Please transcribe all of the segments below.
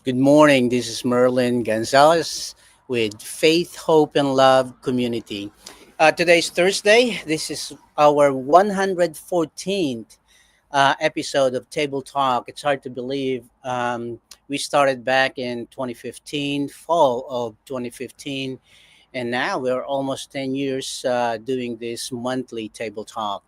Good morning. This is Merlin Gonzalez with Faith, Hope, and Love Community. Today's Thursday. This is our 114th episode of Table Talk. It's hard to believe. We started back in 2015, fall of 2015, and now we're almost 10 years doing this monthly Table Talk.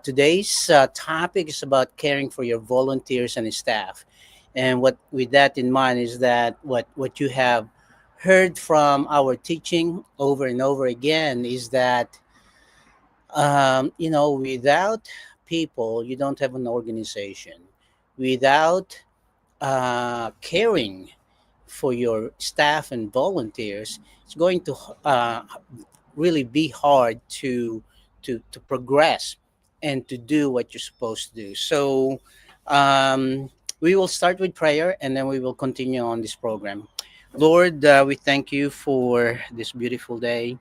Today's topic is about caring for your volunteers and staff. And what with that in mind is that what you have heard from our teaching over and over again is that without people, you don't have an organization. Without caring for your staff and volunteers, it's going to uh, really be hard to progress and to do what you're supposed to do. So um, we will start with prayer and then we will continue on this program. Lord, we thank you for this beautiful day.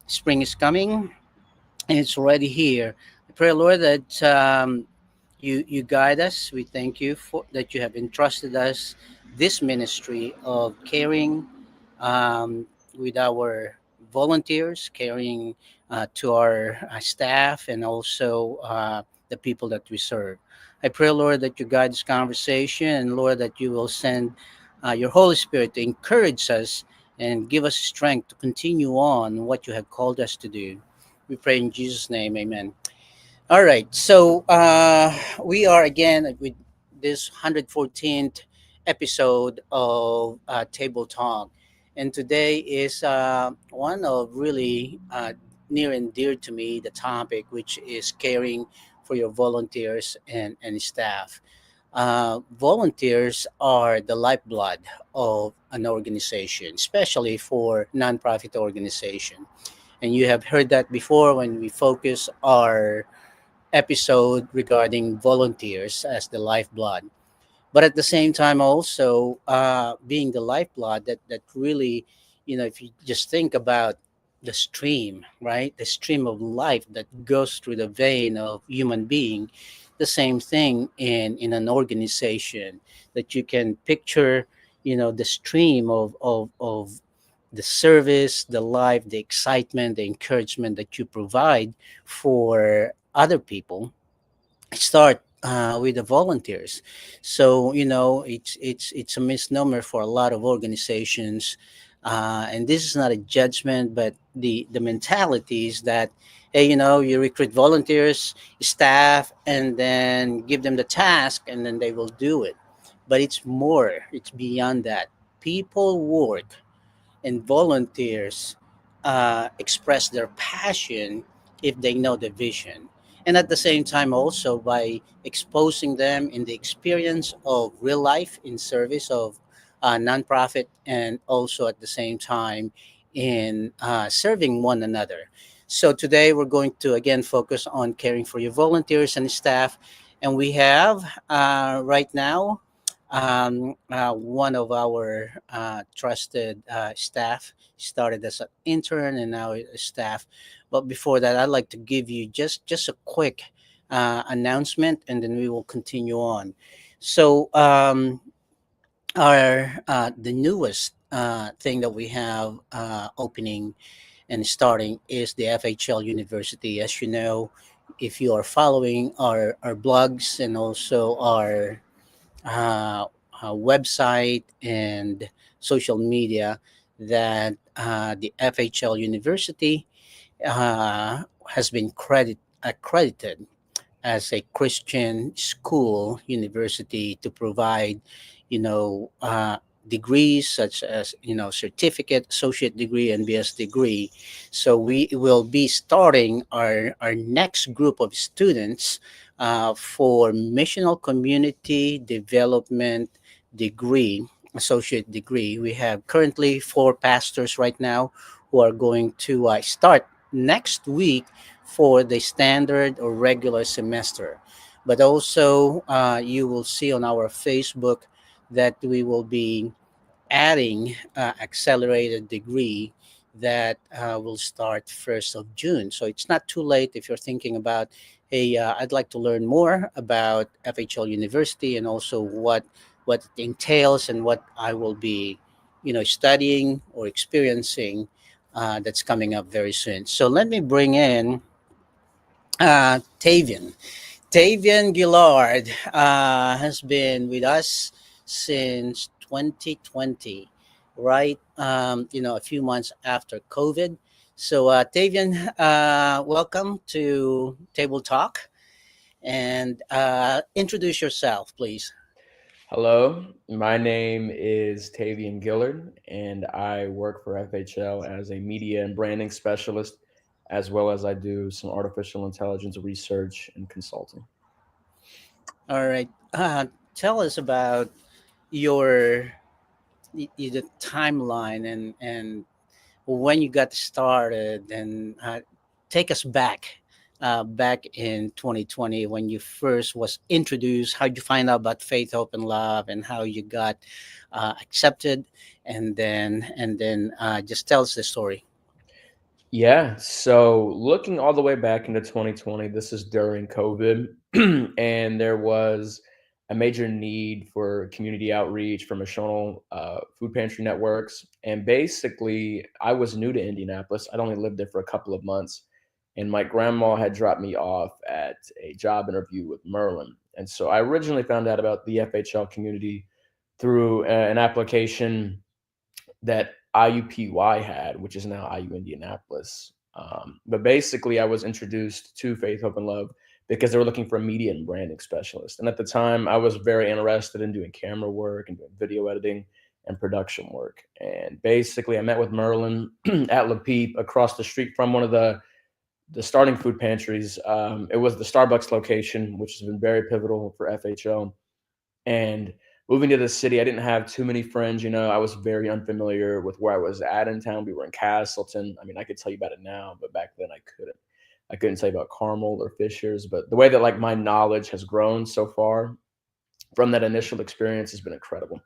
Spring is coming and it's already here. I pray, Lord, that you guide us. We thank you for that you have entrusted us this ministry of caring with our volunteers, caring to our staff, and also the people that we serve. I pray, Lord, that you guide this conversation, and Lord, that you will send your Holy Spirit to encourage us and give us strength to continue on what you have called us to do. We pray in Jesus' name, amen. All right, so we are again with this 114th episode of Table Talk, and today is one of really near and dear to me, the topic, which is caring for your volunteers and staff. Volunteers are the lifeblood of an organization, especially for nonprofit organization. And you have heard that before when we focus our episode regarding volunteers as the lifeblood. But at the same time, also being the lifeblood that really, if you just think about the stream, right? The stream of life that goes through the vein of human being, the same thing in an organization that you can picture, the stream of the service, the life, the excitement, the encouragement that you provide for other people start with the volunteers. So it's a misnomer for a lot of organizations, and this is not a judgment, but the mentality is that hey, you recruit volunteers, staff, and then give them the task, and then they will do it. But it's more. It's beyond that. People work and volunteers express their passion if they know the vision. And at the same time, also by exposing them in the experience of real life in service of nonprofit, and also at the same time in serving one another. So today we're going to again focus on caring for your volunteers and staff. And we have right now one of our trusted staff started as an intern and now a staff. But before that, I'd like to give you just a quick announcement, and then we will continue on. So our the newest thing that we have opening and starting is the FHL University. As you know, if you are following our blogs and also our uh, website and social media, that the FHL University has been accredited as a Christian school university to provide, you know, degrees such as certificate, associate degree, and BS degree. So we will be starting our next group of students for missional community development degree, associate degree. We have currently four pastors right now who are going to start next week for the standard or regular semester. But also, you will see on our Facebook that we will be adding accelerated degree that will start 1st of June. So it's not too late if you're thinking about, hey, I'd like to learn more about FHL University and also what what it entails and what I will be, studying or experiencing that's coming up very soon. So let me bring in Tavian. Tavian Gillard has been with us since 2020, right? A few months after COVID. So, Tavian, welcome to Table Talk, and introduce yourself, please. Hello, my name is Tavian Gillard, and I work for FHL as a media and branding specialist, as well as I do some artificial intelligence research and consulting. All right. Tell us about your the timeline and when you got started, and take us back in 2020 when you first was introduced. How would you find out about Faith, Hope, and Love, and how you got accepted, and then just tell us the story. Yeah, so looking all the way back into 2020, this is during COVID, and there was a major need for community outreach from national food pantry networks. And basically, I was new to Indianapolis. I'd only lived there for a couple of months, and my grandma had dropped me off at a job interview with Merlin. And so I originally found out about the FHL community through an application that IUPY had, which is now IU Indianapolis. But basically, I was introduced to Faith, Hope, and Love because they were looking for a media and branding specialist. And at the time, I was very interested in doing camera work and doing video editing and production work. And basically, I met with Merlin at La Peep across the street from one of the starting food pantries. It was the Starbucks location, which has been very pivotal for FHL. And moving to the city, I didn't have too many friends. I was very unfamiliar with where I was at in town. We were in Castleton. I mean, I could tell you about it now, but back then I couldn't. I couldn't tell you about Carmel or Fishers. But the way that like my knowledge has grown so far from that initial experience has been incredible.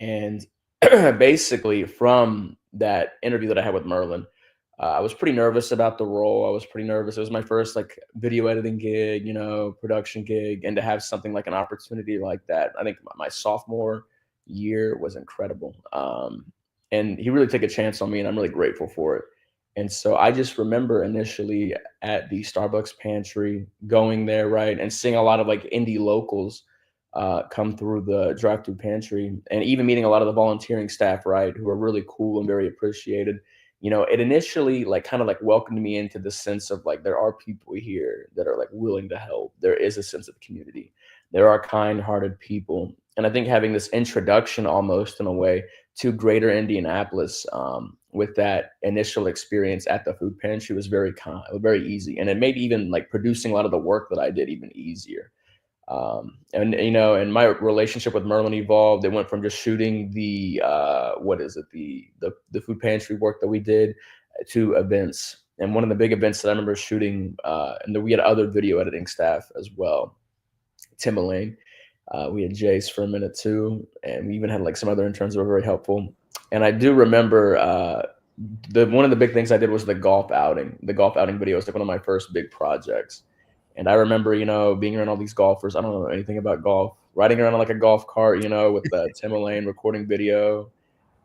And basically, from that interview that I had with Merlin, I was pretty nervous about the role. I was pretty nervous. It was my first like video editing gig, production gig, and to have something like an opportunity like that, I think my sophomore year was incredible. And he really took a chance on me, and I'm really grateful for it. And so I just remember initially at the Starbucks pantry going there, right, and seeing a lot of like indie locals come through the drive-through pantry, and even meeting a lot of the volunteering staff, right, who are really cool and very appreciated. It initially like kind of like welcomed me into the sense of like there are people here that are like willing to help. There is a sense of community. There are kind-hearted people, and I think having this introduction almost in a way to Greater Indianapolis with that initial experience at the food pantry was very easy, and it made even like producing a lot of the work that I did even easier. And my relationship with Merlin evolved. It went from just shooting the what is it, the food pantry work that we did to events. And one of the big events that I remember shooting, and then we had other video editing staff as well. Tim Elaine, we had Jace for a minute too, and we even had like some other interns that were very helpful. And I do remember the one of the big things I did was the golf outing. The golf outing video was like one of my first big projects. And I remember, being around all these golfers. I don't know anything about golf. Riding around on like a golf cart, with Tim Elaine recording video,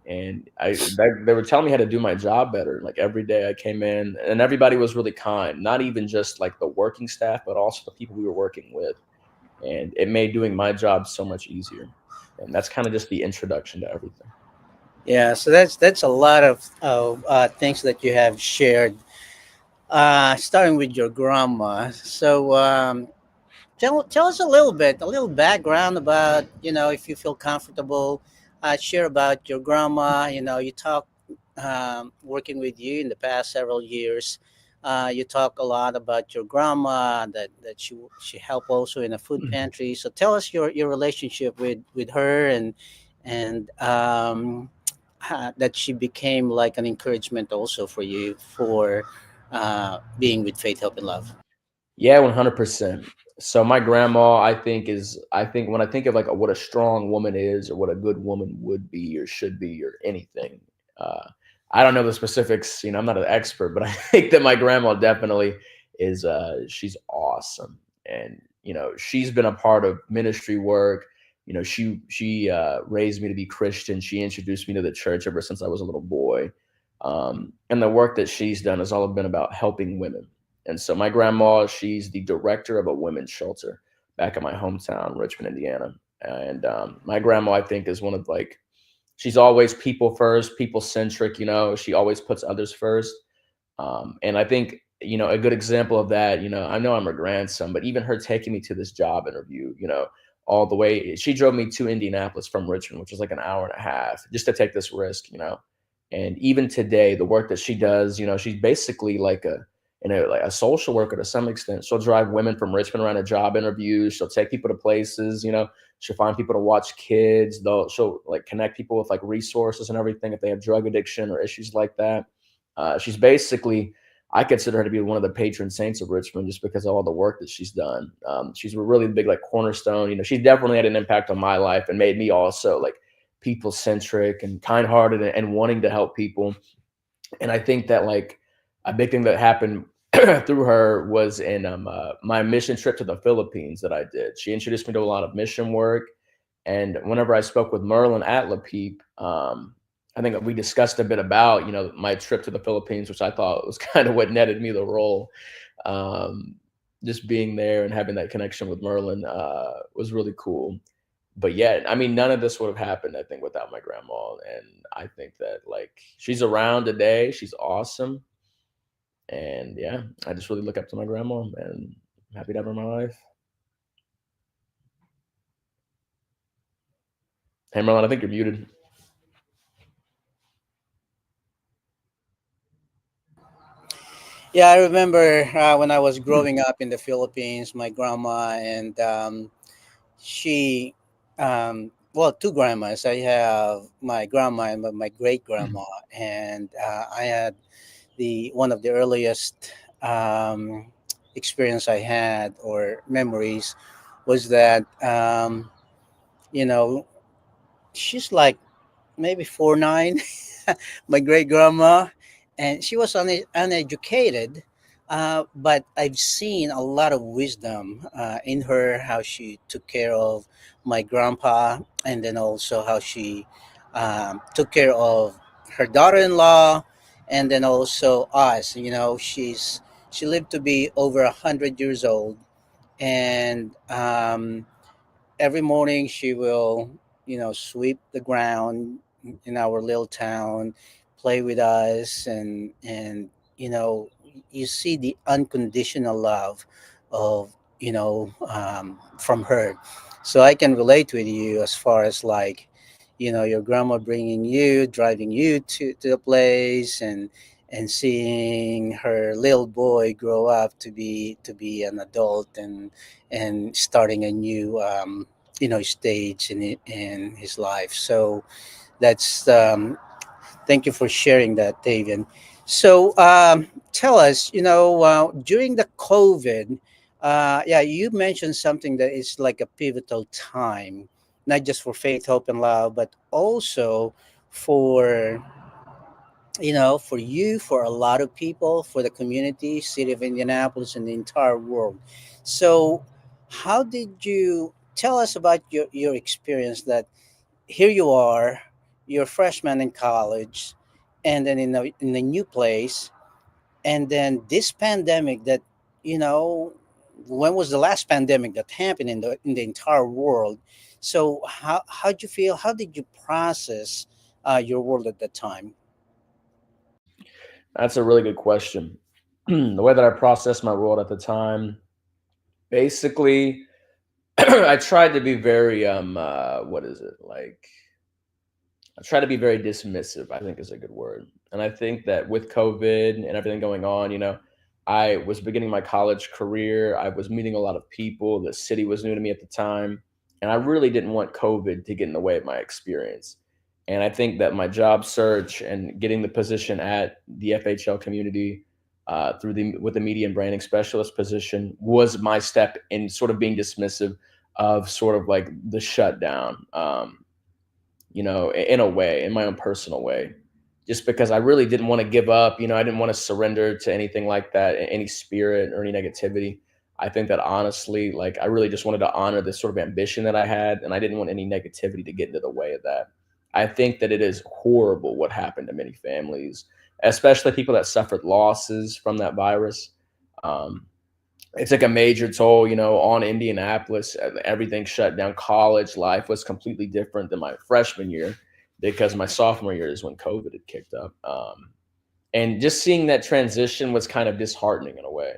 and they were telling me how to do my job better. Like every day I came in, and everybody was really kind. Not even just like the working staff, but also the people we were working with, and it made doing my job so much easier. And that's kind of just the introduction to everything. Yeah, so that's a lot of things that you have shared. Starting with your grandma. So, tell us a little background about, if you feel comfortable, share about your grandma. You talk, working with you in the past several years. You talk a lot about your grandma, that she helped also in a food pantry. So tell us your relationship with her, and that she became like an encouragement also for you for being with Faith, Hope, and Love. Yeah, 100%. So my grandma, I think when I think of like what a strong woman is, or what a good woman would be, or should be, or anything. Uh, I don't know the specifics. I'm not an expert, but I think that my grandma definitely is. She's awesome, and she's been a part of ministry work. She raised me to be Christian. She introduced me to the church ever since I was a little boy. And the work that she's done has all been about helping women. And so my grandma, she's the director of a women's shelter back in my hometown, Richmond, Indiana. And my grandma, I think, is one of like, she's always people first, people centric. She always puts others first. And I think, a good example of that, I know I'm her grandson, but even her taking me to this job interview, all the way, she drove me to Indianapolis from Richmond, which was like an hour and a half just to take this risk. And even today, the work that she does, she's basically like like a social worker to some extent. She'll drive women from Richmond around to job interviews. She'll take people to places, she'll find people to watch kids. She'll like connect people with like resources and everything if they have drug addiction or issues like that. She's basically, I consider her to be one of the patron saints of Richmond just because of all the work that she's done. She's a really big like cornerstone. She's definitely had an impact on my life and made me also like people centric and kind hearted and wanting to help people. And I think that like a big thing that happened through her was in my mission trip to the Philippines that I did. She introduced me to a lot of mission work, and whenever I spoke with Merlin at LaPeep, I think we discussed a bit about my trip to the Philippines, which I thought was kind of what netted me the role. Um, just being there and having that connection with Merlin was really cool. But yeah, I mean, none of this would have happened, I think, without my grandma. And I think that like she's around today. She's awesome. And yeah, I just really look up to my grandma and I'm happy to have her in my life. Hey, Merlin, I think you're muted. Yeah, I remember when I was growing up in the Philippines, my grandma and she, well, two grandmas. I have my grandma and my great grandma, and I had the one of the earliest experience I had or memories was that you know she's like maybe 4'9", my great grandma, and she was uneducated, but I've seen a lot of wisdom in her, how she took care of my grandpa, and then also how she took care of her daughter-in-law, and then also us. She lived to be over 100 years old, and every morning she will sweep the ground in our little town, play with us, and you know you see the unconditional love of from her. So I can relate with you as far as like your grandma bringing you, driving you to the place, and seeing her little boy grow up to be an adult, and starting a new stage in his life. So that's thank you for sharing that, Davian. So tell us, during the COVID, yeah, you mentioned something that is like a pivotal time, not just for faith, hope, and love, but also for for you, for a lot of people, for the community, city of Indianapolis, and the entire world. So, how did you tell us about your experience that here you are, you're a freshman in college, and then in a new place, and then this pandemic that, you know, when was the last pandemic that happened in the entire world? So, how'd you feel? How did you process your world at that time? That's a really good question. The way that I processed my world at the time, basically, I tried to be very what is it like? I try to be very dismissive, I think is a good word. And I think that with COVID and everything going on, I was beginning my college career. I was meeting a lot of people. The city was new to me at the time. And I really didn't want COVID to get in the way of my experience. And I think that my job search and getting the position at the FHL community through the with the media and branding specialist position was my step in sort of being dismissive of sort of like the shutdown. In a way, in my own personal way, just because I really didn't want to give up. I didn't want to surrender to anything like that, any spirit or any negativity. I think that honestly, like I really just wanted to honor this sort of ambition that I had, and I didn't want any negativity to get into the way of that. I think that it is horrible what happened to many families, especially people that suffered losses from that virus. Um, it took a major toll, on Indianapolis. Everything shut down. College life was completely different than my freshman year because my sophomore year is when COVID had kicked up. And just seeing that transition was kind of disheartening in a way.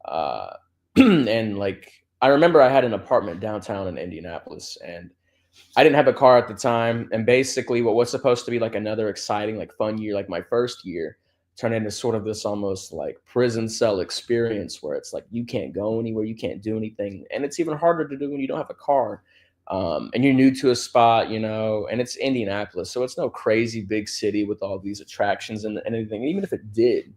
Uh, and like, I remember I had an apartment downtown in Indianapolis, and I didn't have a car at the time, and basically what was supposed to be like another exciting, like fun year, like my first year, turned into sort of this almost like prison cell experience where it's like you can't go anywhere, you can't do anything, and it's even harder to do when you don't have a car, and you're new to a spot, and it's Indianapolis, so it's no crazy big city with all these attractions and anything. Even if it did,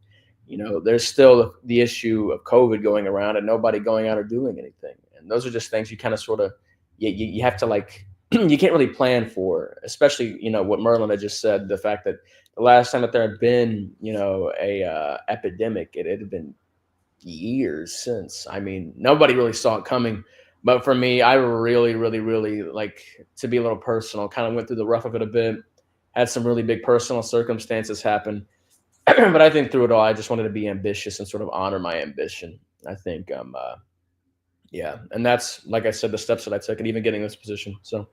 there's still the issue of COVID going around and nobody going out or doing anything, and those are just things you kind of sort of you have to like you can't really plan for, especially what Merlin had just said. The fact that the last time that there had been a epidemic, it had been years since. I mean, nobody really saw it coming. But for me, I really, really, really like to be a little personal. Kind of went through the rough of it a bit. Had some really big personal circumstances happen, but I think through it all, I just wanted to be ambitious and sort of honor my ambition. I think, yeah, and that's like I said, the steps that I took, and even getting this position. So.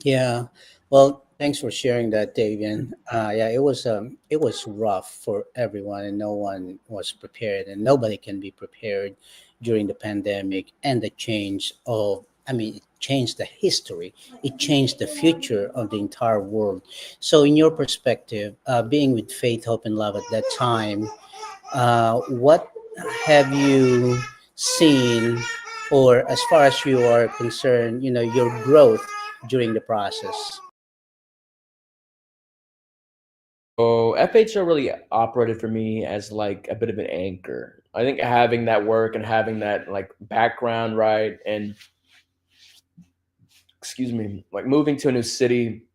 Yeah. Well, thanks for sharing that, Davian. Yeah, it was rough for everyone, and no one was prepared, and nobody can be prepared during the pandemic and the change of. I mean, it changed the history. It changed the future of the entire world. So, in your perspective, being with Faith, Hope, and Love at that time, what have you seen, or as far as you are concerned, your growth during the process? So FHL really operated for me as like a bit of an anchor. I think having that work and having that like background, right, and excuse me, like moving to a new city,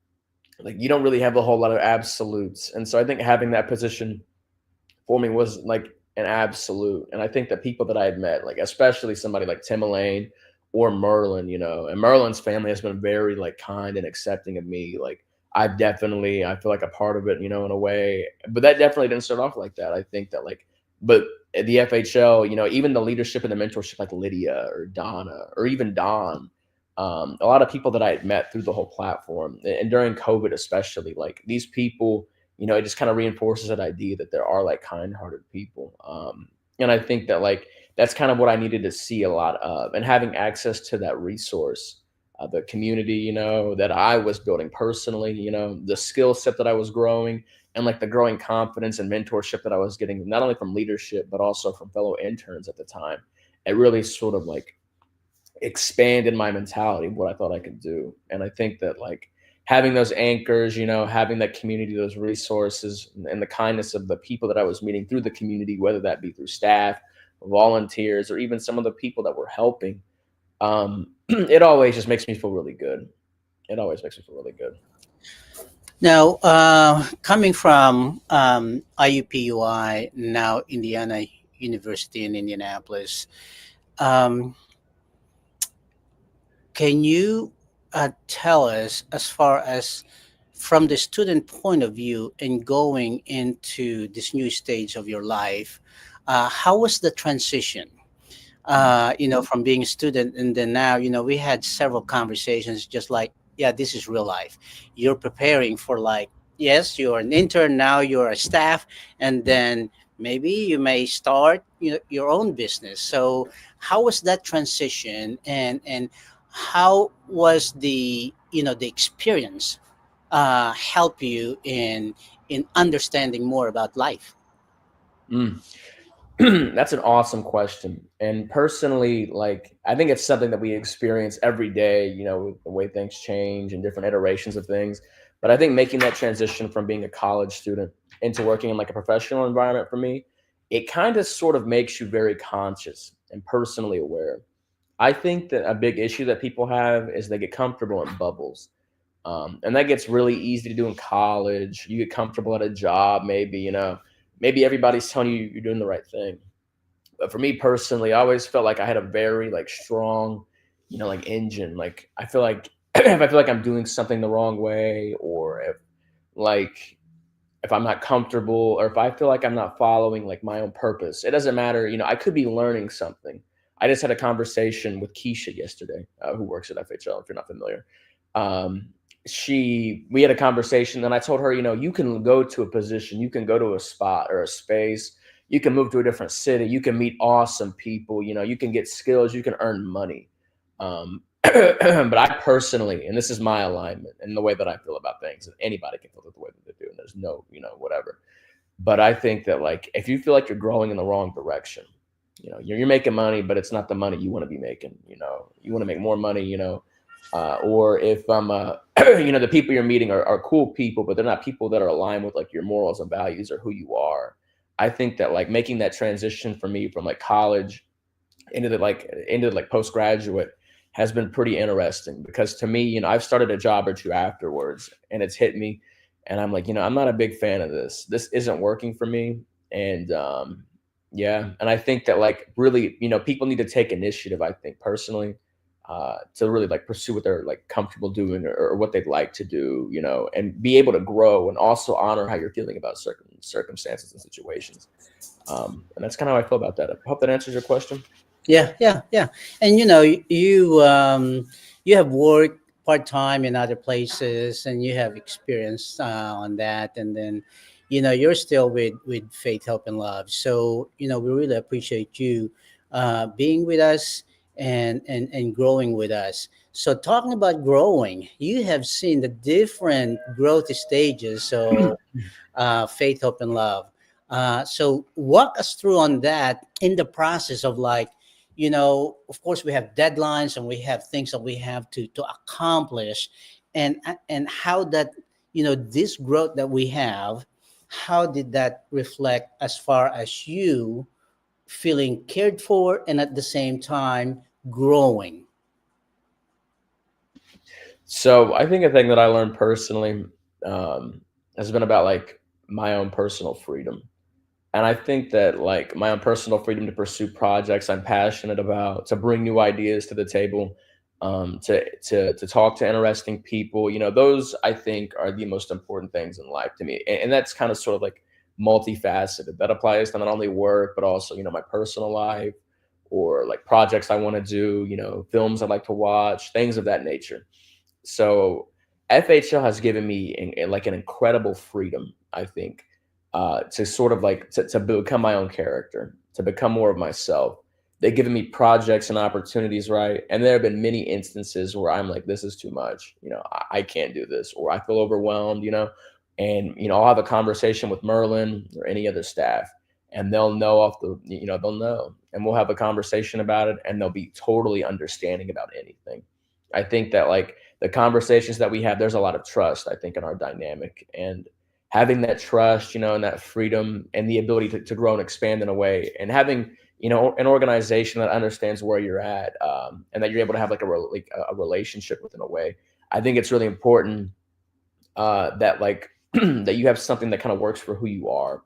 like you don't really have a whole lot of absolutes, and so I think having that position for me was like an absolute. And I think that people that I had met, like especially somebody like Tim Elaine or Merlin, and Merlin's family has been very like kind and accepting of me. Like I feel like a part of it, in a way. But that definitely didn't start off like that. I think that like, but at the FHL, even the leadership and the mentorship, like Lydia or Donna or even Don, a lot of people that I had met through the whole platform and during COVID, especially, like these people, it just kind of reinforces that idea that there are like kind-hearted people. And I think that like that's kind of what I needed to see a lot of, and having access to that resource, the community, that I was building personally, the skill set that I was growing, and like the growing confidence and mentorship that I was getting, not only from leadership but also from fellow interns at the time. It really sort of like expanded my mentality of what I thought I could do. And I think that like having those anchors, having that community, those resources, and the kindness of the people that I was meeting through the community, whether that be through staff, volunteers, or even some of the people that were helping, it always just makes me feel really good. It always makes me feel really good. Now, coming from IUPUI, now Indiana University in Indianapolis, um, can you tell us, as far as from the student point of view and going into this new stage of your life, how was the transition? From being a student, and then now, we had several conversations, just like, yeah, this is real life. You're preparing for, like, yes, you're an intern, now you're a staff, and then maybe you may start, your own business. So how was that transition, and how was the experience help you in understanding more about life? Mm. That's an awesome question. And personally, like I think it's something that we experience every day, the way things change and different iterations of things. But I think making that transition from being a college student into working in like a professional environment for me, it kind of sort of makes you very conscious and personally aware. I think that a big issue that people have is they get comfortable in bubbles. And that gets really easy to do in college. You get comfortable at a job, maybe, maybe everybody's telling you you're doing the right thing. for me personally, I always felt like I had a very like strong, like engine. Like I feel like if I feel like I'm doing something the wrong way, or like if I'm not comfortable, or if I feel like I'm not following like my own purpose, it doesn't matter. I could be learning something. I just had a conversation with Keisha yesterday, who works at FHL. If you're not familiar, um, we had a conversation, and I told her, you can go to a position, you can go to a spot or a space, you can move to a different city, you can meet awesome people, you can get skills, you can earn money. But I personally, and this is my alignment and the way that I feel about things, and anybody can feel it the way that they do, and there's no, whatever. But I think that like if you feel like you're growing in the wrong direction, you're making money, but it's not the money you want to be making. You want to make more money. Or if the people you're meeting are cool people, but they're not people that are aligned with like your morals and values or who you are. I think that like making that transition for me from like college into the postgraduate has been pretty interesting, because to me, I've started a job or two afterwards, and it's hit me, and I'm like, I'm not a big fan of this. This isn't working for me. And yeah, and I think that like really, people need to take initiative, I think personally, to really like pursue what they're like comfortable doing, or what they'd like to do, and be able to grow, and also honor how you're feeling about certain circumstances and situations. And that's kind of how I feel about that. I hope that answers your question. Yeah, yeah, yeah. And you have worked part time in other places, and you have experience on that, and then you're still with Faith, Hope, and Love. So we really appreciate you being with us and growing with us. So talking about growing, you have seen the different growth stages. So Faith, Hope, and Love. So walk us through on that in the process of like, of course we have deadlines and we have things that we have to accomplish, and how that this growth that we have, how did that reflect as far as you feeling cared for and at the same time growing? So I think a thing that I learned personally, um, has been about like my own personal freedom. And I think that like my own personal freedom to pursue projects I'm passionate about, to bring new ideas to the table, to talk to interesting people, those I think are the most important things in life to me. And that's kind of sort of like multifaceted. That applies to not only work, but also, my personal life, or like projects I want to do, films I like to watch, things of that nature. So FHL has given me like an incredible freedom, I think, to sort of like to become my own character, to become more of myself. They've given me projects and opportunities, right? And there have been many instances where I'm like, this is too much. I can't do this, or I feel overwhelmed, and, I'll have a conversation with Merlin or any other staff, and they'll know they'll know, and we'll have a conversation about it, and they'll be totally understanding about anything. I think that like the conversations that we have, there's a lot of trust, I think, in our dynamic, and having that trust, and that freedom, and the ability to grow and expand in a way, and having, an organization that understands where you're at, and that you're able to have like a relationship with in a way. I think it's really important, that like that you have something that kind of works for who you are.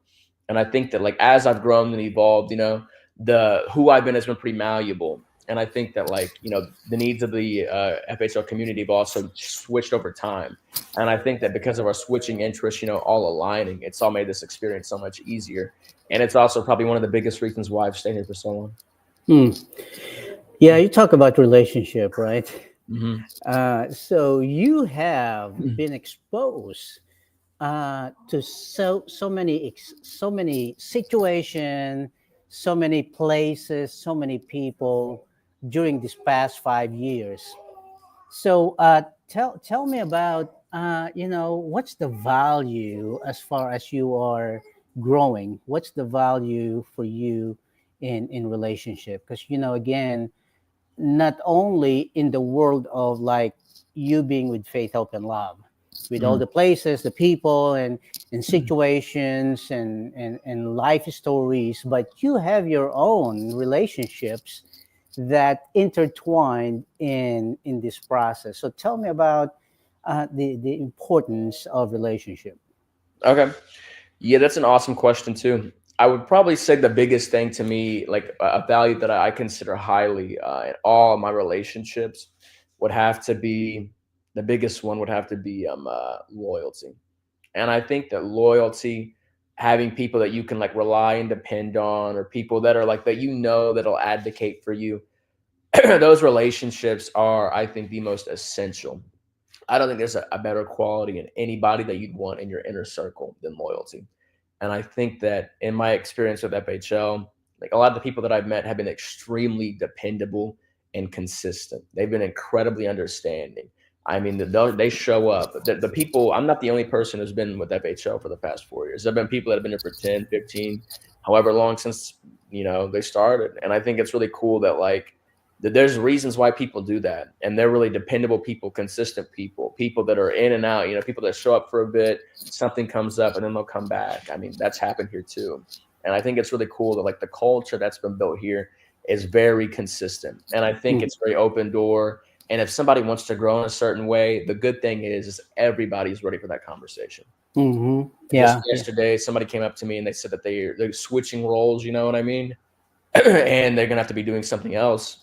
And I think that like as I've grown and evolved, the who I've been has been pretty malleable. And I think that like, the needs of the FHL community have also switched over time. And I think that because of our switching interests, all aligning, it's all made this experience so much easier. And it's also probably one of the biggest reasons why I've stayed here for so long. Hmm. Yeah, you talk about relationship, right? Hmm. So you have been exposed to so many situation, so many places, so many people during these past 5 years. So tell me about what's the value as far as you are growing. What's the value for you in relationship? Because again, not only in the world of like you being with Faith, Hope, and Love, with all Hmm. the places, the people, and situations and life stories, but you have your own relationships that intertwined in this process. So tell me about the importance of relationship. Okay. Yeah, that's an awesome question too. I would probably say the biggest thing to me, like a value that I consider highly in all my relationships, would have to be the biggest one would have to be loyalty. And I think that loyalty, having people that you can like rely and depend on, or people that are like that that'll advocate for you, those relationships are, I think, the most essential. I don't think there's a better quality in anybody that you'd want in your inner circle than loyalty. And I think that in my experience with FHL, like a lot of the people that I've met have been extremely dependable and consistent. They've been incredibly understanding. I mean, they show up. The people, I'm not the only person who's been with FHL for the past 4 years. There have been people that have been here for 10, 15, however long since, they started. And I think it's really cool that like, there's reasons why people do that, and they're really dependable people, consistent people, people that are in and out, people that show up for a bit, something comes up and then they'll come back. I mean, that's happened here too. And I think it's really cool that like the culture that's been built here is very consistent, and I think Mm-hmm. it's very open door. And if somebody wants to grow in a certain way, the good thing is everybody's ready for that conversation. Mm-hmm. Just Yeah. Yeah. yesterday somebody came up to me and they said that they're switching roles, you know what I mean? And they're gonna have to be doing something else,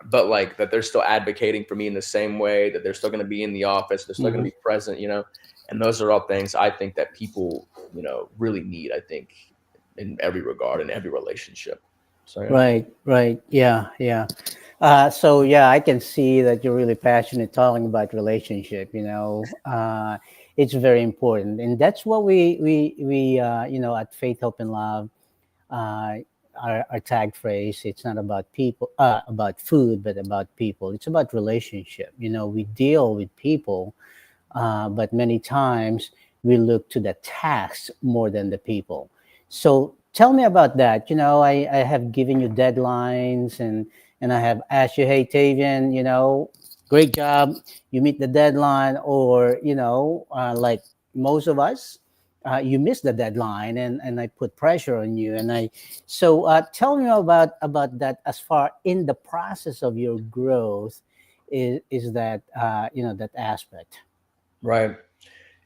but like that they're still advocating for me in the same way, that they're still going to be in the office, they're still going Mm-hmm. to be present, and those are all things I think that people, really need, I think, in every regard, in every relationship. So yeah. Right. Right. Yeah. Yeah. So yeah, I can see that you're really passionate talking about relationship. It's very important, and that's what we at Faith, Hope, and Love, uh, our tag phrase. It's not about people, about food, but about people. It's about relationship. We deal with people, but many times we look to the tasks more than the people. So tell me about that. I have given you deadlines, and I have asked you, hey, Tavian, great job. You meet the deadline, or, like most of us, you miss the deadline, and I put pressure on you. So tell me about that as far in the process of your growth is that, that aspect. Right.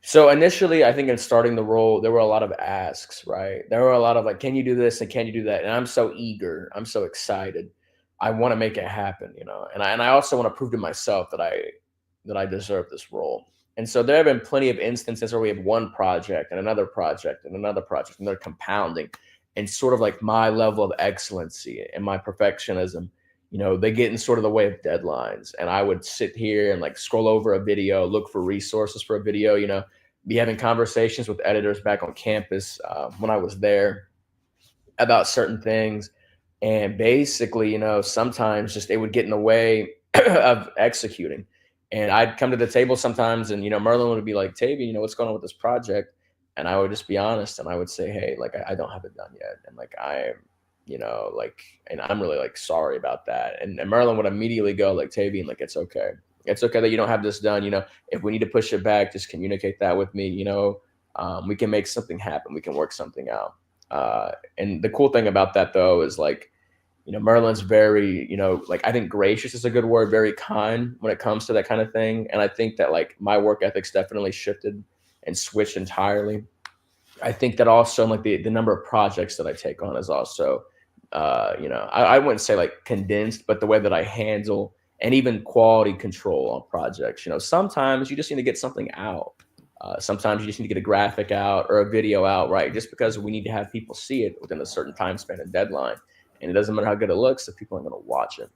So initially, I think in starting the role, there were a lot of asks, right? There were a lot of like, can you do this and can you do that? And I'm so eager, I'm so excited. I want to make it happen, and I also want to prove to myself that I deserve this role. And so there have been plenty of instances where we have one project and another project and another project, and they're compounding, and sort of like my level of excellency and my perfectionism, they get in sort of the way of deadlines. And I would sit here and like scroll over a video, look for resources for a video, be having conversations with editors back on campus when I was there about certain things. And basically, sometimes just it would get in the way of executing. And I'd come to the table sometimes, and Merlin would be like, Tavy, what's going on with this project? And I would just be honest, and I would say, hey, like I don't have it done yet, and like like, and I'm really like sorry about that. And Merlin would immediately go like, Tavy, like it's okay. It's okay that you don't have this done. If we need to push it back, just communicate that with me. We can make something happen. We can work something out. And the cool thing about that though is like, Merlin's very, like I think gracious is a good word, very kind when it comes to that kind of thing. And I think that like my work ethics definitely shifted and switched entirely. I think that also like the number of projects that I take on is also, I wouldn't say like condensed, but the way that I handle and even quality control on projects. Sometimes you just need to get something out. Sometimes you just need to get a graphic out or a video out, right? Just because we need to have people see it within a certain time span and deadline. And it doesn't matter how good it looks if people aren't going to watch it.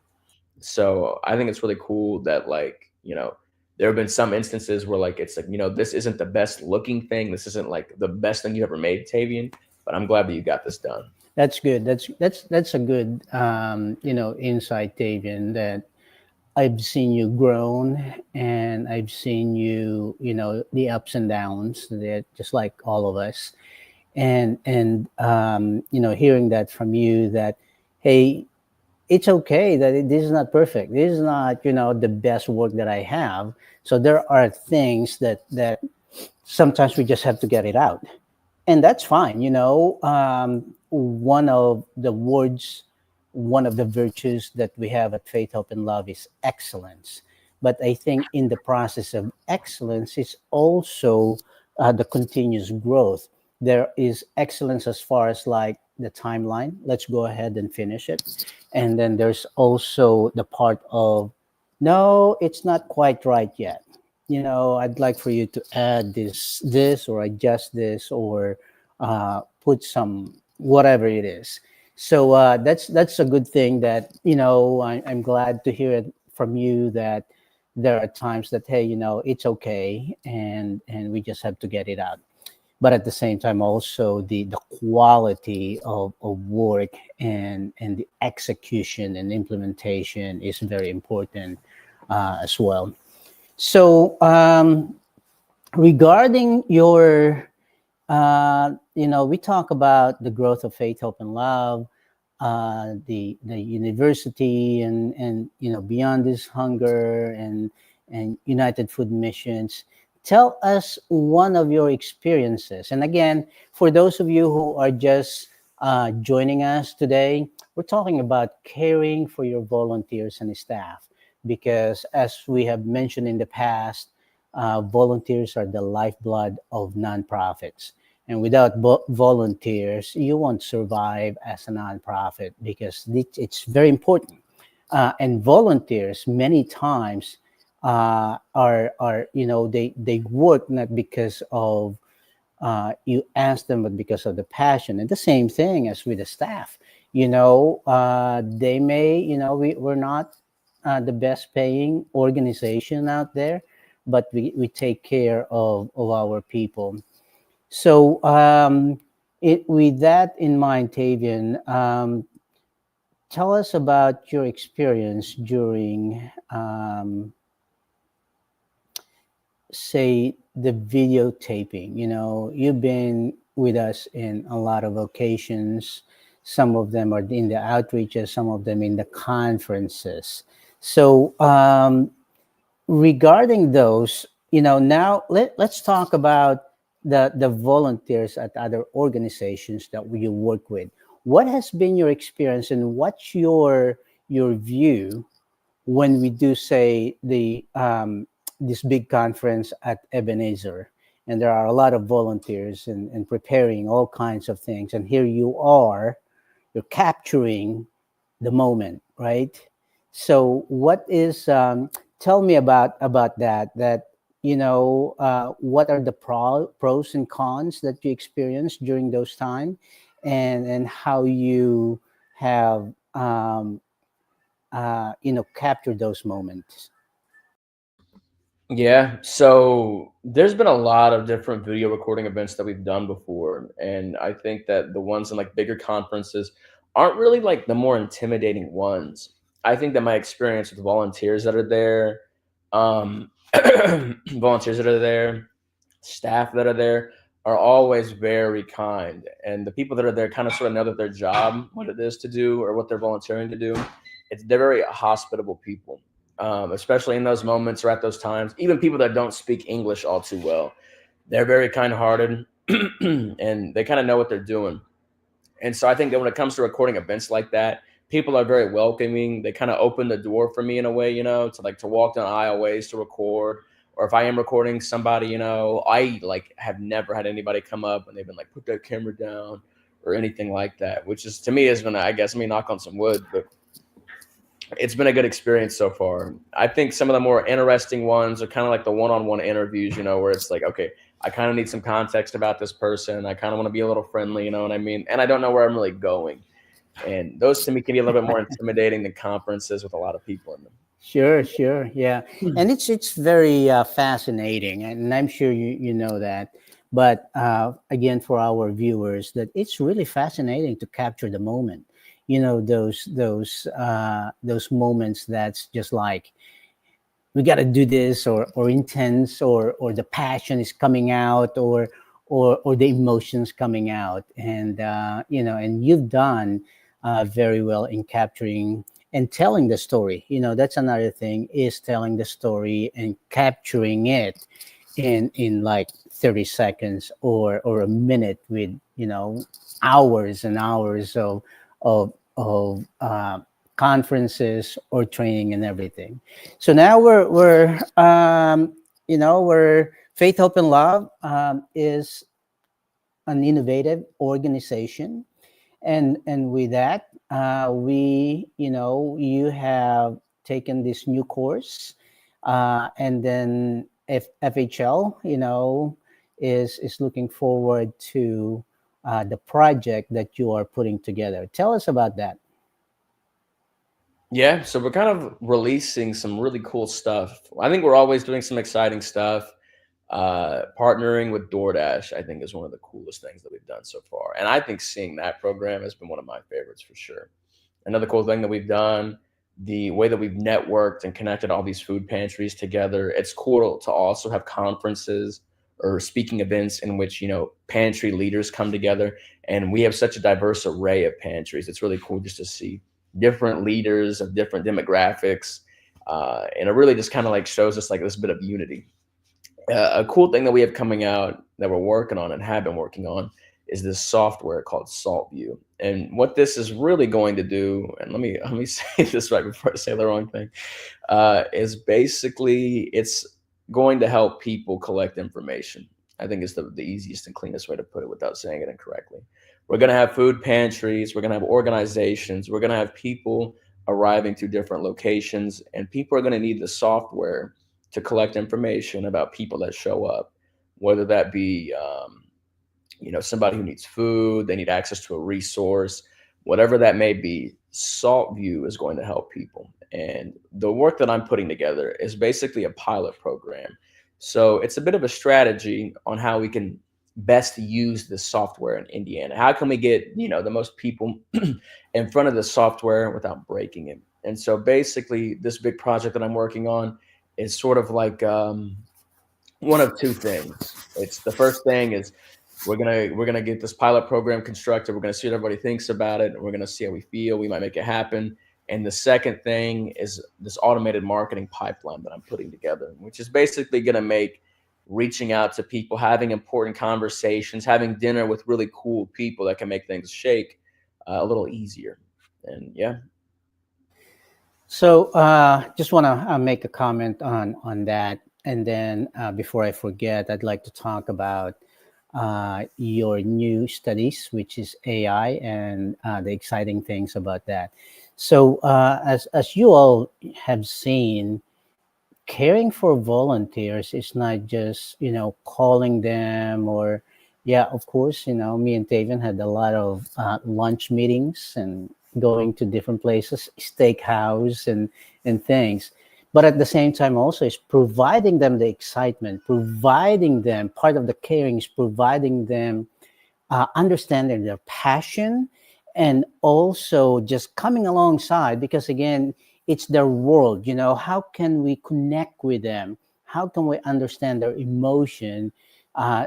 So I think it's really cool that like, there have been some instances where like it's like, this isn't the best looking thing. This isn't like the best thing you ever made, Tavian, but I'm glad that you got this done. That's good. That's a good insight, Davian. That I've seen you grown, and I've seen you, the ups and downs. That just like all of us, and hearing that from you, that hey, it's okay that this is not perfect. This is not the best work that I have. So there are things that sometimes we just have to get it out, and that's fine. One of the words, one of the virtues that we have at Faith, Hope, and Love is excellence. But I think in the process of excellence is also the continuous growth. There is excellence as far as like the timeline. Let's go ahead and finish it. And then there's also the part of, no, it's not quite right yet. I'd like for you to add this, or adjust this, or put some whatever it is. So that's a good thing that I'm glad to hear it from you, that there are times that, hey, it's okay, and we just have to get it out. But at the same time, also the quality of work and the execution and implementation is very important as well. So regarding your we talk about the growth of Faith, Hope, and Love, the university, and Beyond This Hunger, and United Food Missions. Tell us one of your experiences. And again, for those of you who are just joining us today, we're talking about caring for your volunteers and staff, because as we have mentioned in the past, volunteers are the lifeblood of nonprofits, and without volunteers, you won't survive as a nonprofit, because it's very important. And volunteers many times are they work not because of you ask them, but because of the passion. And the same thing as with the staff. They may, we're not the best paying organization out there, but we take care of our people. So, with that in mind, Tavian, tell us about your experience during, say, the videotaping. You've been with us in a lot of occasions. Some of them are in the outreaches, some of them in the conferences. So, regarding those, now let's talk about the volunteers at other organizations that you work with. What has been your experience, and what's your view when we do, say, the this big conference at Ebenezer, and there are a lot of volunteers and preparing all kinds of things, and here you are, you're capturing the moment, right? So, what is? Tell me about that. What are the pros and cons that you experienced during those time, and how you have captured those moments. Yeah, so there's been a lot of different video recording events that we've done before, and I think that the ones in like bigger conferences aren't really like the more intimidating ones. I think that my experience with volunteers that are there, um, volunteers that are there, staff that are there are always very kind, and the people that are there kind of sort of know that their job, what it is to do or what they're volunteering to do, they're very hospitable people, especially in those moments or at those times. Even people that don't speak English all too well, they're very kind-hearted and they kind of know what they're doing. And so I think that when it comes to recording events like that, people are very welcoming. They kind of open the door for me in a way, to like to walk down aisleways to record. Or if I am recording somebody, I like have never had anybody come up and they've been like, put that camera down or anything like that, which is to me has been, I guess, knock on some wood, but it's been a good experience so far. I think some of the more interesting ones are kind of like the one-on-one interviews, where it's like, okay, I kind of need some context about this person. I kind of want to be a little friendly, you know what I mean? And I don't know where I'm really going. And those to me can be a little bit more intimidating than conferences with a lot of people in them. Sure, sure, yeah, and it's very fascinating, and I'm sure you know that. But again, for our viewers, that it's really fascinating to capture the moment. Those moments that's just like, we got to do this, or intense, or the passion is coming out, or the emotions coming out, and and you've done very well in capturing and telling the story. That's another thing, is telling the story and capturing it in like 30 seconds, or a minute, with hours and hours of conferences or training and everything. So now we're Faith, Hope, and Love is an innovative organization, and with that, we you have taken this new course, and then FHL is looking forward to the project that you are putting together. Tell us about that. Yeah, so we're kind of releasing some really cool stuff. I think we're always doing some exciting stuff. Partnering with DoorDash, I think, is one of the coolest things that we've done so far. And I think seeing that program has been one of my favorites for sure. Another cool thing that we've done, the way that we've networked and connected all these food pantries together. It's cool to also have conferences or speaking events in which, pantry leaders come together. And we have such a diverse array of pantries. It's really cool just to see different leaders of different demographics. And it really just kind of like shows us like this bit of unity. A cool thing that we have coming out that we're working on and have been working on is this software called SaltView. And what this is really going to do, and let me say this right before I say the wrong thing, is basically it's going to help people collect information. I think it's the easiest and cleanest way to put it without saying it incorrectly. We're going to have food pantries, we're going to have organizations, we're going to have people arriving to different locations, and people are going to need the software to collect information about people that show up, whether that be somebody who needs food, they need access to a resource, whatever that may be. SaltView is going to help people, and the work that I'm putting together is basically a pilot program. So it's a bit of a strategy on how we can best use this software in Indiana. How can we get the most people in front of the software without breaking it? And so basically, this big project that I'm working on is sort of like one of two things. It's the first thing is we're gonna get this pilot program constructed. We're gonna see what everybody thinks about it. We're gonna see how we feel. We might make it happen. And the second thing is this automated marketing pipeline that I'm putting together, which is basically gonna make reaching out to people, having important conversations, having dinner with really cool people that can make things shake a little easier. And yeah. So, just want to make a comment on that, and then before I forget, I'd like to talk about your new studies, which is AI, and the exciting things about that. So, as you all have seen, caring for volunteers is not just calling them, or yeah, of course, me and Taven had a lot of lunch meetings and going to different places, steakhouse and things, but at the same time also is providing them the excitement, providing them part of the caring is providing them understanding their passion, and also just coming alongside, because again, it's their world. How can we connect with them, how can we understand their emotion,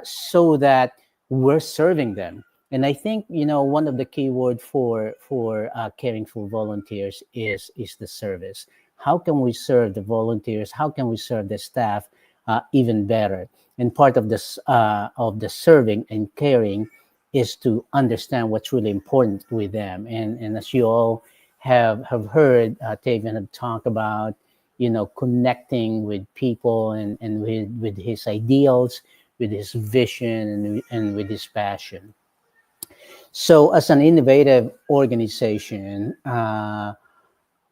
so that we're serving them. And I think one of the key word for caring for volunteers is the service. How can we serve the volunteers, how can we serve the staff even better? And part of the serving and caring is to understand what's really important with them. And as you all have heard, Tavian have talked about, connecting with people, and with his ideals, with his vision, and with his passion. So, as an innovative organization,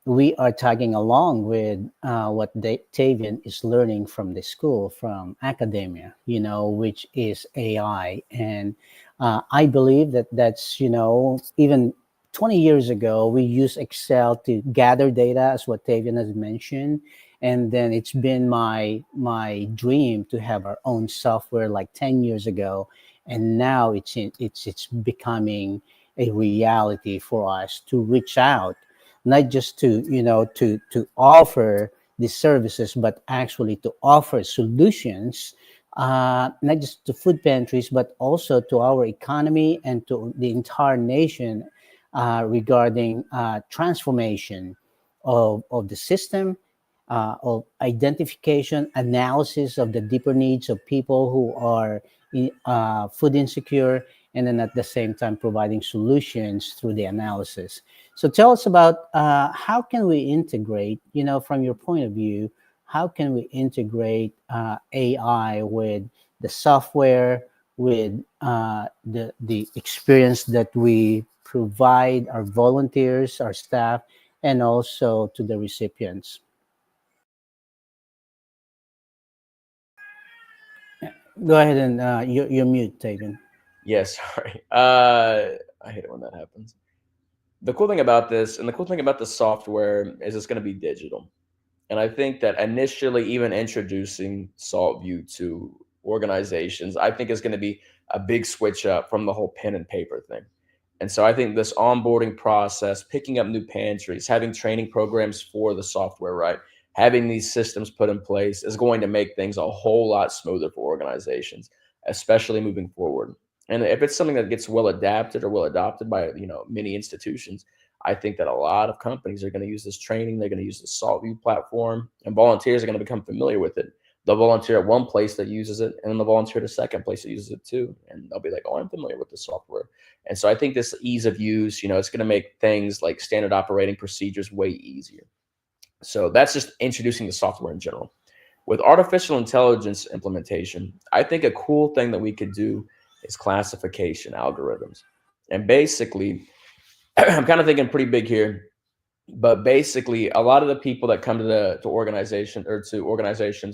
we are tagging along with what Tavian is learning from the school, from academia, which is AI. And I believe that that's, even 20 years ago, we used Excel to gather data, as what Tavian has mentioned. And then it's been my dream to have our own software like 10 years ago. And now it's becoming a reality for us to reach out, not just to to offer these services, but actually to offer solutions, not just to food pantries, but also to our economy and to the entire nation, regarding transformation of the system, of identification, analysis of the deeper needs of people who are food insecure, and then at the same time providing solutions through the analysis. So tell us about how can we integrate, from your point of view, how can we integrate AI with the software, with the experience that we provide our volunteers, our staff, and also to the recipients. Go ahead and you're mute, Taven. Yes, sorry. I hate it when that happens. The cool thing about this, and the cool thing about the software, is it's going to be digital. And I think that initially, even introducing SaltView to organizations, I think is going to be a big switch up from the whole pen and paper thing. And so I think this onboarding process, picking up new pantries, having training programs for the software, right? Having these systems put in place is going to make things a whole lot smoother for organizations, especially moving forward. And if it's something that gets well adapted or well adopted by, many institutions, I think that a lot of companies are going to use this training. They're going to use the SaltView platform, and volunteers are going to become familiar with it. They'll volunteer at one place that uses it, and then they'll volunteer at a second place that uses it too. And they'll be like, "Oh, I'm familiar with this software." And so I think this ease of use, it's going to make things like standard operating procedures way easier. So that's just introducing the software in general. With artificial intelligence implementation, I think a cool thing that we could do is classification algorithms. And basically, I'm kind of thinking pretty big here, but basically a lot of the people that come to organizations,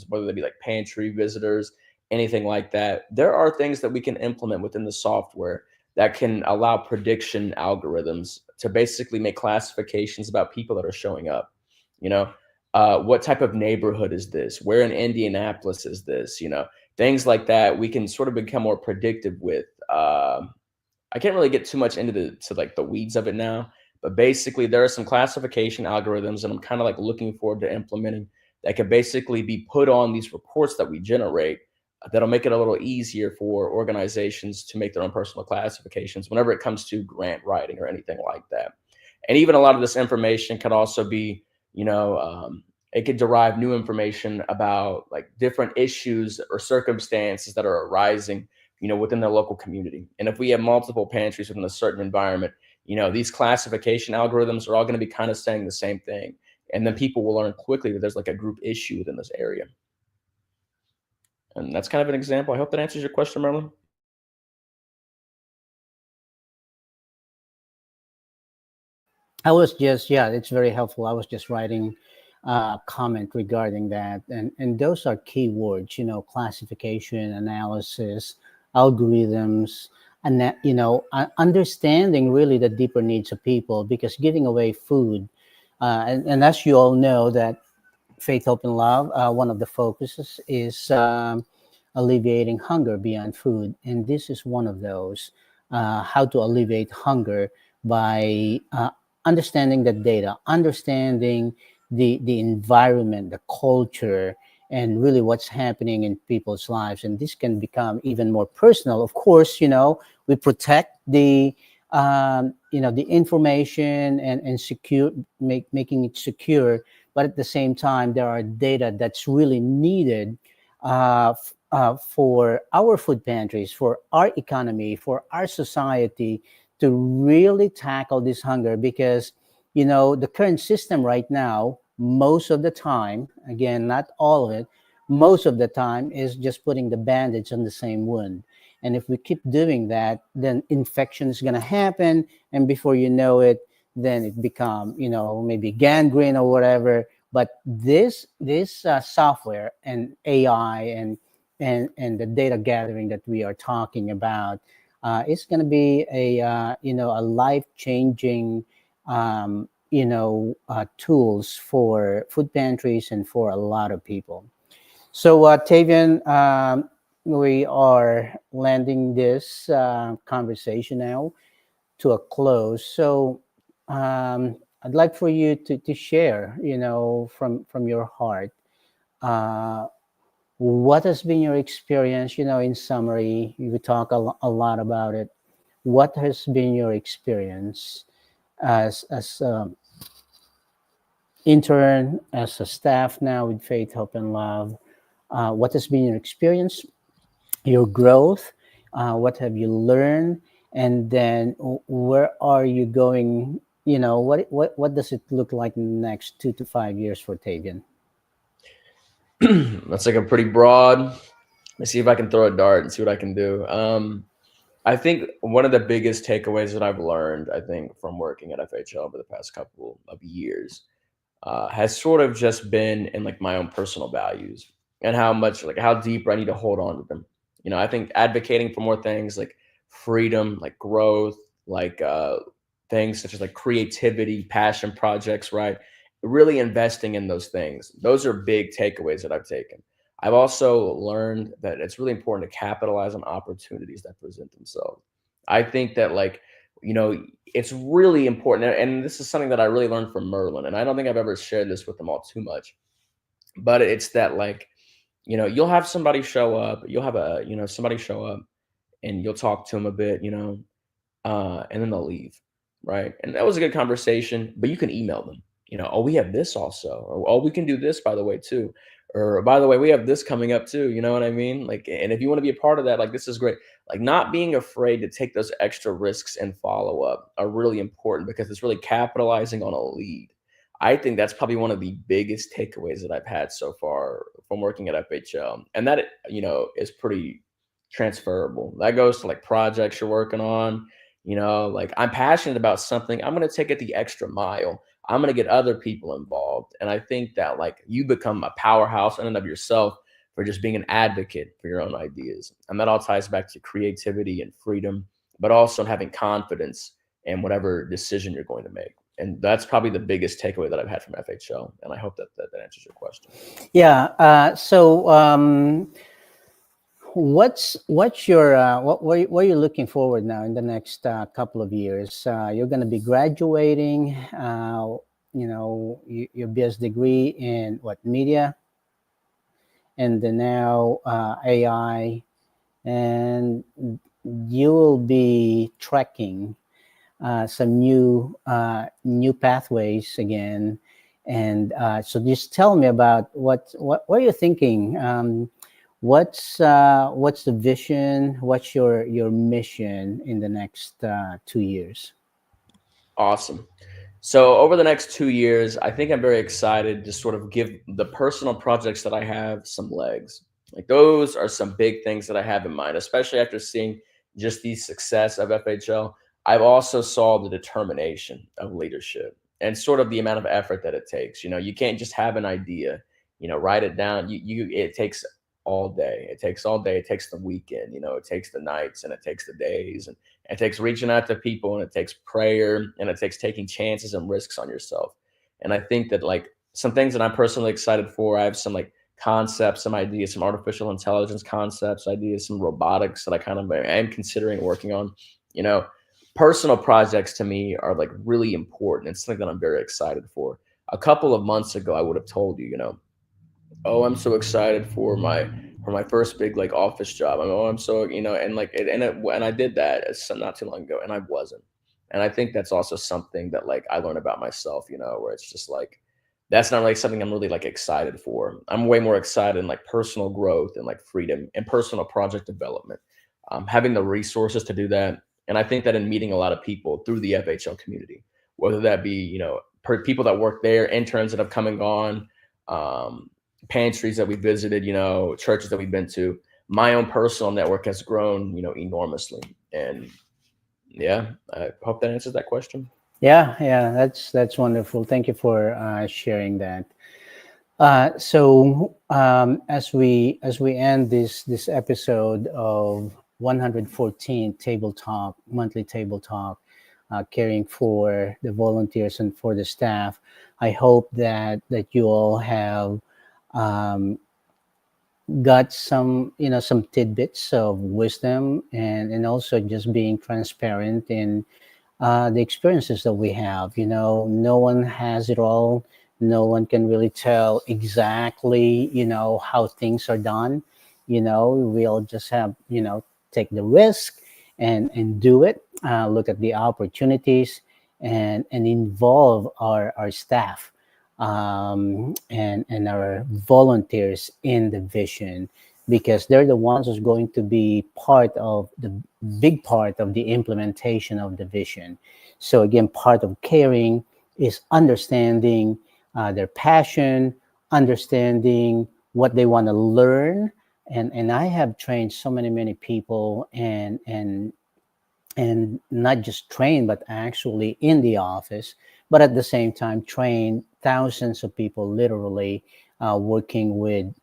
whether they be like pantry visitors, anything like that, there are things that we can implement within the software that can allow prediction algorithms to basically make classifications about people that are showing up. you know what type of neighborhood is this, where in Indianapolis is this, things like that. We can sort of become more predictive with. I can't really get too much into the weeds of it now, but basically there are some classification algorithms that I'm kind of like looking forward to implementing that can basically be put on these reports that we generate, that'll make it a little easier for organizations to make their own personal classifications whenever it comes to grant writing or anything like that. And even a lot of this information could also be, it could derive new information about like different issues or circumstances that are arising, within the local community. And if we have multiple pantries within a certain environment, these classification algorithms are all going to be kind of saying the same thing. And then people will learn quickly that there's like a group issue within this area. And that's kind of an example. I hope that answers your question, Merlin. I was just, yeah, it's very helpful. I was just writing a comment regarding that, and those are key words, classification, analysis, algorithms, and that, understanding really the deeper needs of people, because giving away food, and as you all know, that Faith, Hope, and Love, one of the focuses is alleviating hunger beyond food. And this is one of those, how to alleviate hunger by understanding the data, understanding the environment, the culture, and really what's happening in people's lives. And this can become even more personal. Of course, we protect the information and secure, making it secure, but at the same time there are data that's really needed for our food pantries, for our economy, for our society, to really tackle this hunger. Because the current system right now, most of the time, again, not all of it, most of the time is just putting the bandage on the same wound. And if we keep doing that, then infection is going to happen, and before you know it, then it become maybe gangrene or whatever. But this software and AI and the data gathering that we are talking about, is going to be a life changing tools for food pantries and for a lot of people. So, Tavian, we are landing this conversation now to a close. So, I'd like for you to share, from your heart, uh, what has been your experience, in summary. You talk a lot about it. What has been your experience as intern, as a staff now with Faith, Hope, and Love? What has been your experience, your growth? What have you learned? And then where are you going? What does it look like in the next 2 to 5 years for Tavian? That's like a pretty broad Let's see if I can throw a dart and see what I can do. I think one of the biggest takeaways that I've learned, I think, from working at FHL over the past couple of years, has sort of just been in like my own personal values and how much like how deep I need to hold on to them. I think advocating for more things like freedom, like growth, like things such as like creativity, passion projects, right? Really investing in those things. Those are big takeaways that I've taken. I've also learned that it's really important to capitalize on opportunities that present themselves. I think that it's really important, and this is something that I really learned from Merlin, and I don't think I've ever shared this with them all too much, but it's that you'll have somebody show up, you'll have somebody show up, and you'll talk to them a bit, and then they'll leave, right? And that was a good conversation, but you can email them, oh, we have this also, or oh, we can do this by the way too, or by the way, we have this coming up too. You know what I mean? Like, and if you want to be a part of that, like this is great. Like, not being afraid to take those extra risks and follow up are really important because it's really capitalizing on a lead. I think that's probably one of the biggest takeaways that I've had so far from working at FHL, and that is pretty transferable. That goes to like projects you're working on. Like I'm passionate about something, I'm going to take it the extra mile. I'm going to get other people involved. And I think that like you become a powerhouse in and of yourself for just being an advocate for your own ideas. And that all ties back to creativity and freedom, but also having confidence in whatever decision you're going to make. And that's probably the biggest takeaway that I've had from FHL. And I hope that answers your question. Yeah. What's your what are you looking forward now in the next couple of years? You're going to be graduating. Your BS degree in what, media, and then now AI, and you will be trekking some new pathways again. And so just tell me about what you're thinking. What's the vision? What's your mission in the next 2 years? Awesome. So over the next 2 years, I think I'm very excited to sort of give the personal projects that I have some legs. Like those are some big things that I have in mind, especially after seeing just the success of FHL. I've also saw the determination of leadership and sort of the amount of effort that it takes. You can't just have an idea, write it down. It takes all day. It takes all day. It takes the weekend, it takes the nights and it takes the days. And it takes reaching out to people, and it takes prayer, and it takes taking chances and risks on yourself. And I think that like some things that I'm personally excited for, I have some like concepts, some ideas, some artificial intelligence concepts, ideas, some robotics that I kind of am considering working on. You know, Personal projects to me are like really important. It's something that I'm very excited for. A couple of months ago, I would have told you, oh, I'm so excited for my first big like office job. I'm so and like and I did that not too long ago, and I wasn't. And I think that's also something that like I learned about myself, where it's just like that's not really something I'm really like excited for. I'm way more excited in like personal growth and like freedom and personal project development, having the resources to do that. And I think that in meeting a lot of people through the FHL community, whether that be people that work there, interns that have come and gone, pantries that we visited, churches that we've been to, my own personal network has grown, enormously. And yeah, I hope that answers that question. Yeah, yeah, that's wonderful. Thank you for sharing that. As we end this episode of 114 Table Talk, monthly Table Talk, caring for the volunteers and for the staff, I hope that you all have um, got some tidbits of wisdom, and also just being transparent in the experiences that we have. No one has it all. No one can really tell exactly, how things are done. We all just have, take the risk and do it. Look at the opportunities and involve our staff, and our volunteers in the vision, because they're the ones who's going to be part of the big part of the implementation of the vision. So again, part of caring is understanding their passion, understanding what they want to learn, and I have trained so many people, and not just train, but actually in the office, but at the same time train thousands of people, literally working with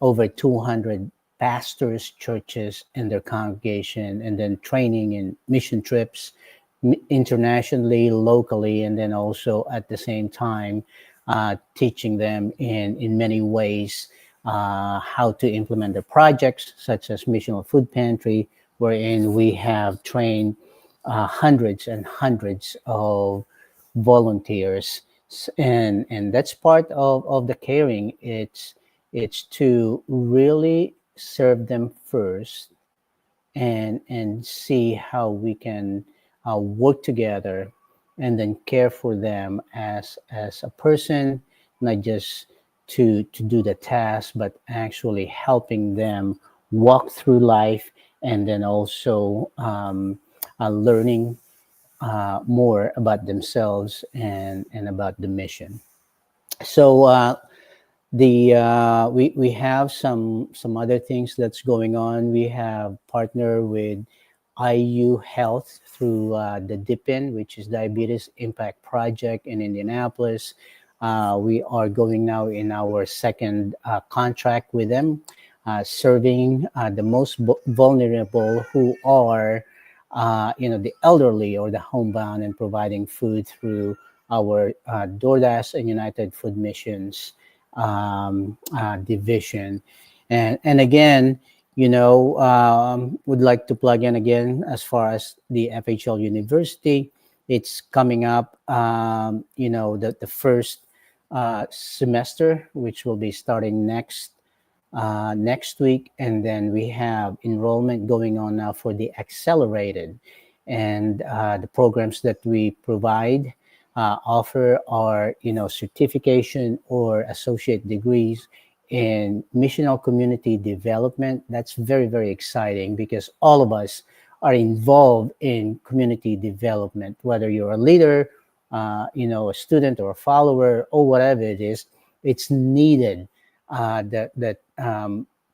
over 200 pastors, churches, and their congregation, and then training in mission trips internationally, locally, and then also at the same time teaching them in many ways how to implement the projects, such as missional food pantry, wherein we have trained hundreds and hundreds of volunteers. And that's part of the caring. It's to really serve them first, and see how we can work together, and then care for them as a person, not just to do the task, but actually helping them walk through life, and then also learning more about themselves, and about the mission. So the we have some other things that's going on. We have partnered with IU Health through the DIPIN, which is Diabetes Impact Project in Indianapolis. We are going now in our second contract with them, serving the most vulnerable, who are the elderly or the homebound, and providing food through our DoorDash and United Food Missions division. And again, would like to plug in again as far as the FHL University. It's coming up, the first semester, which will be starting next week, and then we have enrollment going on now for the accelerated, and the programs that we provide offer are certification or associate degrees in missional community development. That's very, very exciting, because all of us are involved in community development, whether you're a leader, a student, or a follower, or whatever it is. It's needed, that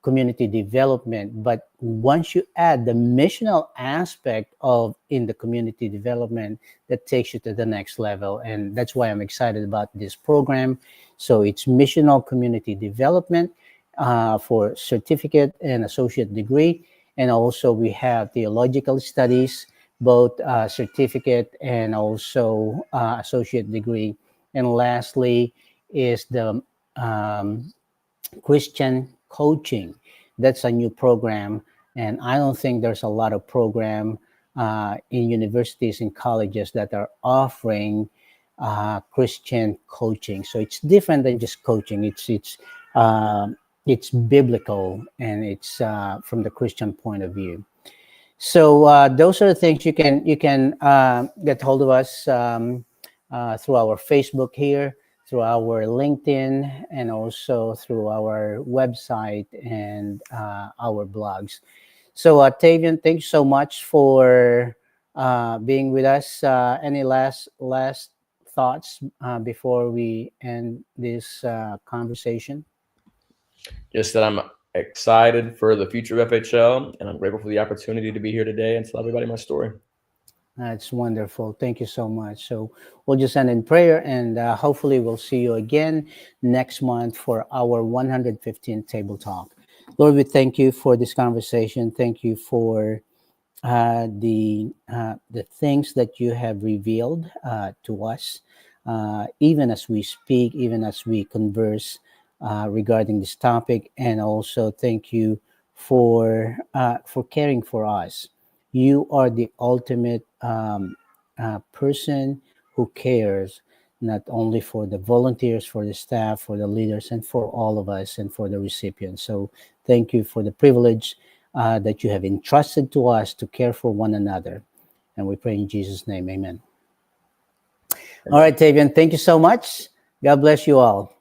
community development. But once you add the missional aspect of in the community development, that takes you to the next level. And that's why I'm excited about this program. So it's missional community development for certificate and associate degree. And also we have theological studies, both certificate and also associate degree. And lastly is the Christian coaching. That's a new program, and I don't think there's a lot of program in universities and colleges that are offering Christian coaching. So it's different than just coaching. It's biblical, and it's from the Christian point of view. So those are the things you can get hold of us through our Facebook here, through our LinkedIn, and also through our website and our blogs. So Tavian, thanks so much for being with us. Any last thoughts before we end this conversation? Just that I'm excited for the future of FHL, and I'm grateful for the opportunity to be here today and tell everybody my story. That's wonderful. Thank you so much. So we'll just end in prayer, and hopefully we'll see you again next month for our 115th Table Talk. Lord, we thank you for this conversation. Thank you for the things that you have revealed to us, even as we speak, even as we converse regarding this topic, and also thank you for caring for us. You are the ultimate person who cares, not only for the volunteers, for the staff, for the leaders, and for all of us, and for the recipients. So thank you for the privilege that you have entrusted to us to care for one another. And we pray in Jesus' name, amen. All right, Tavian, thank you so much. God bless you all.